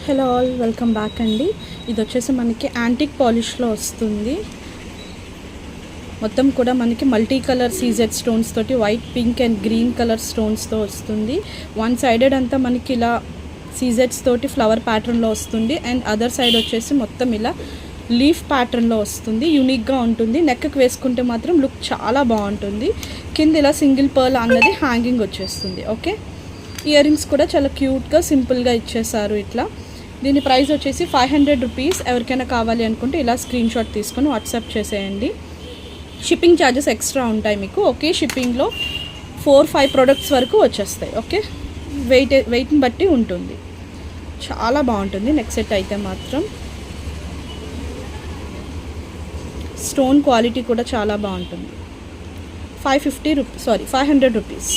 Hello all, welcome back అండి. ఇది వచ్చేసి మనకి యాంటిక్ పాలిష్లో వస్తుంది. మొత్తం కూడా మనకి మల్టీ కలర్ సీజెడ్ స్టోన్స్ తోటి white, pink and green colour స్టోన్స్తో వస్తుంది. వన్ సైడెడ్ అంతా మనకి ఇలా సీజెడ్స్ తోటి ఫ్లవర్ ప్యాటర్న్లో వస్తుంది. అండ్ అదర్ సైడ్ వచ్చేసి మొత్తం ఇలా లీఫ్ ప్యాటర్న్లో వస్తుంది. యూనిక్గా ఉంటుంది. నెక్కి వేసుకుంటే మాత్రం లుక్ చాలా బాగుంటుంది. కింద ఇలా సింగిల్ పర్ల్ అన్నది హ్యాంగింగ్ వచ్చేస్తుంది. ఓకే, ఇయర్ రింగ్స్ కూడా చాలా క్యూట్గా సింపుల్గా ఇచ్చేసారు. ఇట్లా దీని ప్రైస్ వచ్చేసి 500 రూపీస్. ఎవరికైనా కావాలి అనుకుంటే ఇలా స్క్రీన్ షాట్ తీసుకొని వాట్సాప్ చేసేయండి. షిప్పింగ్ ఛార్జెస్ ఎక్స్ట్రా ఉంటాయి మీకు. ఓకే, షిప్పింగ్లో 4-5 ప్రొడక్ట్స్ వరకు వచ్చేస్తాయి. ఓకే, వెయిట్ని బట్టి ఉంటుంది. చాలా బాగుంటుంది. నెక్స్ట్ సెట్ అయితే మాత్రం స్టోన్ క్వాలిటీ కూడా చాలా బాగుంటుంది. 500 రూపీస్.